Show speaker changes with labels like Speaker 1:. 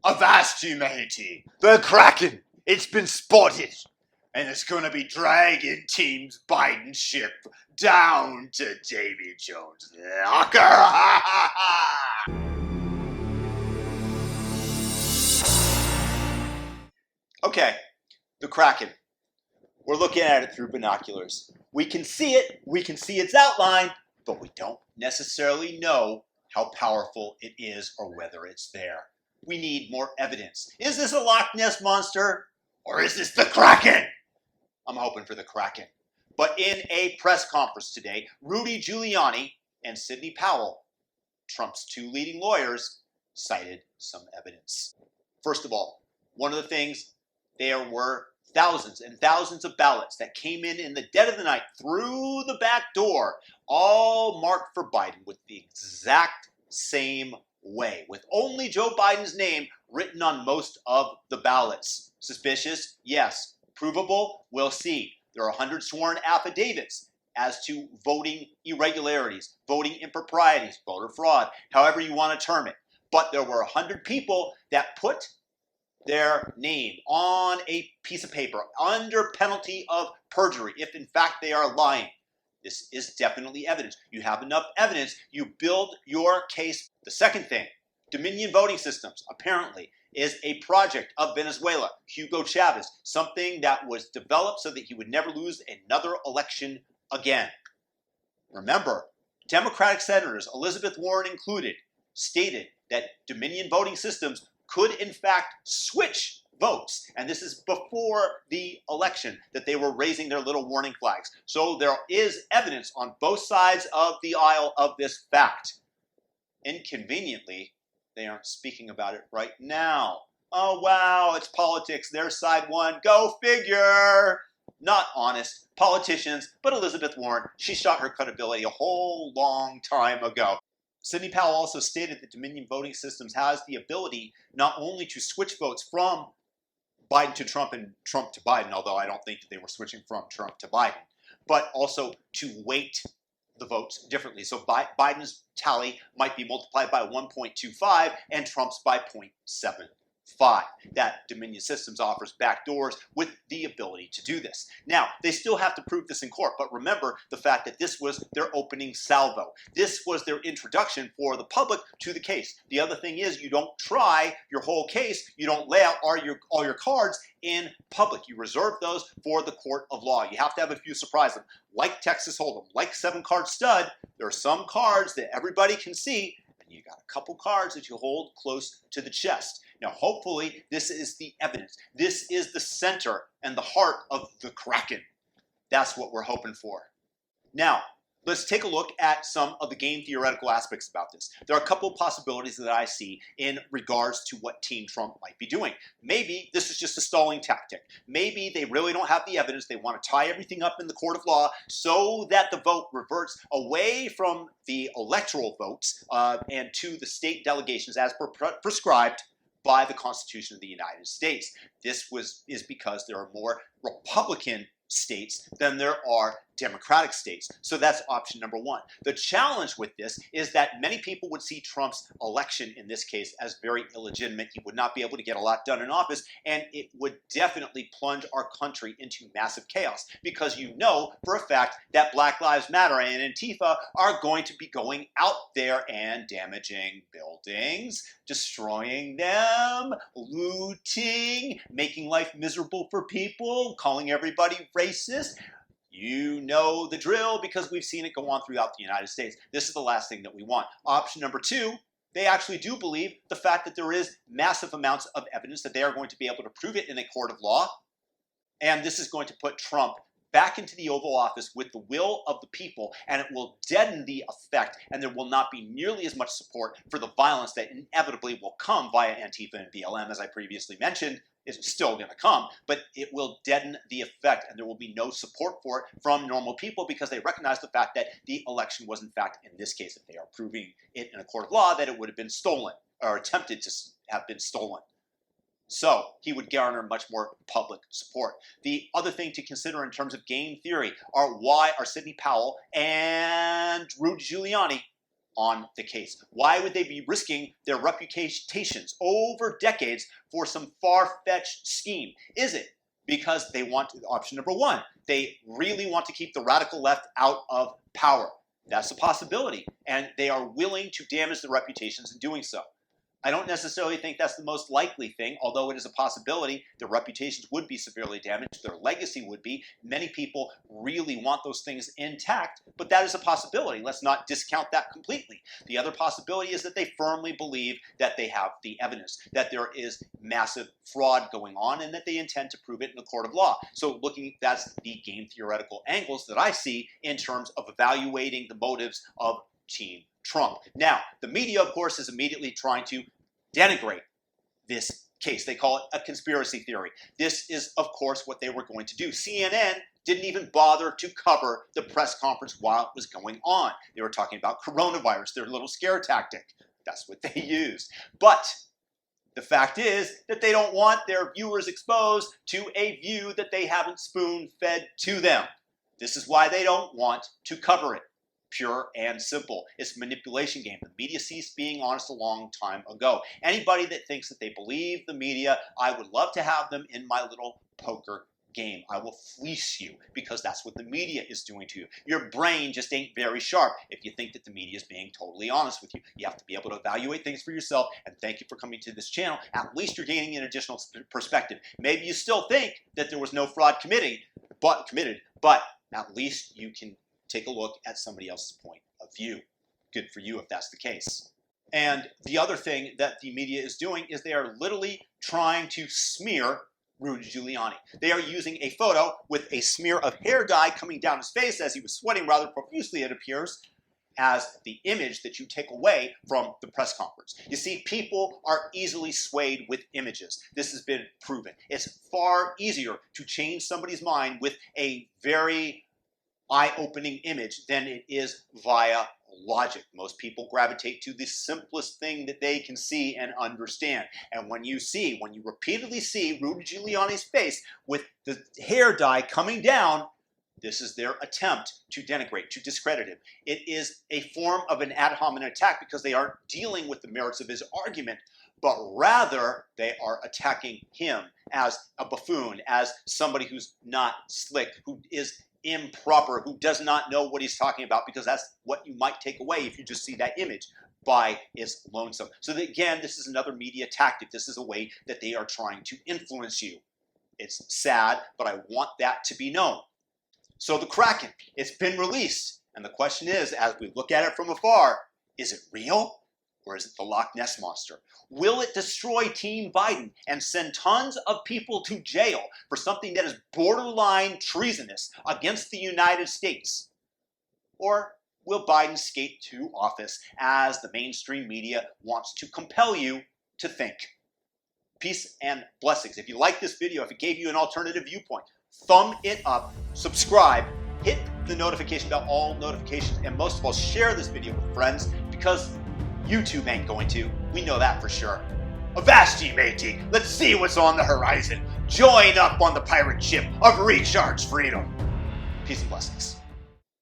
Speaker 1: Avast humanity! The Kraken! It's been spotted! And it's gonna be dragging Team Biden's ship down to Davy Jones' locker! Okay, the Kraken. We're looking at it through binoculars. We can see it, we can see its outline, but we don't necessarily know how powerful it is or whether it's there. We need more evidence. Is this a Loch Ness monster or is this the Kraken? I'm hoping for the Kraken. But in a press conference today, Rudy Giuliani and Sydney Powell, Trump's two leading lawyers, cited some evidence. First of all, one of the things, there were thousands and thousands of ballots that came in the dead of the night through the back door, all marked for Biden with the exact same way, with only Joe Biden's name written on most of the ballots. Suspicious? Yes. Provable? We'll see. There are 100 sworn affidavits as to voting irregularities, voting improprieties, voter fraud, however you want to term it. But there were 100 people that put their name on a piece of paper under penalty of perjury if in fact they are lying. This is definitely evidence. You have enough evidence, you build your case. The second thing, Dominion voting systems apparently is a project of Venezuela, Hugo Chavez, something that was developed so that he would never lose another election again. Remember, Democratic senators, Elizabeth Warren included, stated that Dominion voting systems could in fact switch votes. And this is before the election that they were raising their little warning flags. So there is evidence on both sides of the aisle of this fact. Inconveniently, they aren't speaking about it right now. Oh, wow, it's politics. Their side won. Go figure. Not honest politicians, but Elizabeth Warren, she shot her credibility a whole long time ago. Sydney Powell also stated that Dominion voting systems has the ability not only to switch votes from Biden to Trump and Trump to Biden, although I don't think that they were switching from Trump to Biden, but also to weight the votes differently. So Biden's tally might be multiplied by 1.25 and Trump's by 0.75. That Dominion Systems offers backdoors with the ability to do this. Now, they still have to prove this in court, but remember the fact that this was their opening salvo. This was their introduction for the public to the case. The other thing is you don't try your whole case, you don't lay out all your cards in public. You reserve those for the court of law. You have to have a few surprises. Like Texas Hold'em, like 7-card stud, there are some cards that everybody can see, and you got a couple cards that you hold close to the chest. Now, hopefully, this is the evidence. This is the center and the heart of the Kraken. That's what we're hoping for. Now, let's take a look at some of the game theoretical aspects about this. There are a couple of possibilities that I see in regards to what Team Trump might be doing. Maybe this is just a stalling tactic. Maybe they really don't have the evidence. They want to tie everything up in the court of law so that the vote reverts away from the electoral votes and to the state delegations as prescribed by the Constitution of the United States. This is because there are more Republican states than there are Democratic states. So that's option number one. The challenge with this is that many people would see Trump's election in this case as very illegitimate. He would not be able to get a lot done in office, and it would definitely plunge our country into massive chaos because you know for a fact that Black Lives Matter and Antifa are going to be going out there and damaging buildings, destroying them, looting, making life miserable for people, calling everybody racist. You know the drill because we've seen it go on throughout the United States. This is the last thing that we want. Option number two, they actually do believe the fact that there is massive amounts of evidence that they are going to be able to prove it in a court of law. And this is going to put Trump back into the Oval Office with the will of the people, and it will deaden the effect, and there will not be nearly as much support for the violence that inevitably will come via Antifa and BLM, as I previously mentioned. Is still going to come, but it will deaden the effect, and there will be no support for it from normal people because they recognize the fact that the election was, in fact, in this case, if they are proving it in a court of law, that it would have been stolen or attempted to have been stolen. So he would garner much more public support. The other thing to consider in terms of game theory are why are Sydney Powell and Rudy Giuliani on the case? Why would they be risking their reputations over decades for some far-fetched scheme? Is it because they want, option number one, they really want to keep the radical left out of power? That's a possibility, and they are willing to damage their reputations in doing so. I don't necessarily think that's the most likely thing, although it is a possibility. Their reputations would be severely damaged. Their legacy would be. Many people really want those things intact, but that is a possibility. Let's not discount that completely. The other possibility is that they firmly believe that they have the evidence, that there is massive fraud going on, and that they intend to prove it in a court of law. So that's the game theoretical angles that I see in terms of evaluating the motives of Team Trump. Now, the media, of course, is immediately trying to denigrate this case. They call it a conspiracy theory. This is, of course, what they were going to do. CNN didn't even bother to cover the press conference while it was going on. They were talking about coronavirus, their little scare tactic. That's what they used. But the fact is that they don't want their viewers exposed to a view that they haven't spoon-fed to them. This is why they don't want to cover it. Pure and simple. It's a manipulation game. The media ceased being honest a long time ago. Anybody that thinks that they believe the media, I would love to have them in my little poker game. I will fleece you because that's what the media is doing to you. Your brain just ain't very sharp if you think that the media is being totally honest with you. You have to be able to evaluate things for yourself, and thank you for coming to this channel. At least you're gaining an additional perspective. Maybe you still think that there was no fraud committed, but at least you can take a look at somebody else's point of view. Good for you if that's the case. And the other thing that the media is doing is they are literally trying to smear Rudy Giuliani. They are using a photo with a smear of hair dye coming down his face as he was sweating rather profusely, it appears, as the image that you take away from the press conference. You see, people are easily swayed with images. This has been proven. It's far easier to change somebody's mind with a very eye-opening image than it is via logic. Most people gravitate to the simplest thing that they can see and understand. And when you repeatedly see Rudy Giuliani's face with the hair dye coming down, this is their attempt to denigrate, to discredit him. It is a form of an ad hominem attack because they aren't dealing with the merits of his argument, but rather they are attacking him as a buffoon, as somebody who's not slick, who is improper, who does not know what he's talking about, because that's what you might take away if you just see that image by its lonesome. So that, again, this is another media tactic. This is a way that they are trying to influence you. It's sad, but I want that to be known. So the Kraken, it's been released. And the question is, as we look at it from afar, is it real? Or is it the Loch Ness Monster? Will it destroy Team Biden and send tons of people to jail for something that is borderline treasonous against the United States? Or will Biden skate to office as the mainstream media wants to compel you to think? Peace and blessings. If you like this video, if it gave you an alternative viewpoint, thumb it up, subscribe, hit the notification bell, all notifications, and most of all, share this video with friends, because YouTube ain't going to. We know that for sure. Avast ye, matey. Let's see what's on the horizon. Join up on the pirate ship of recharged freedom. Peace and blessings.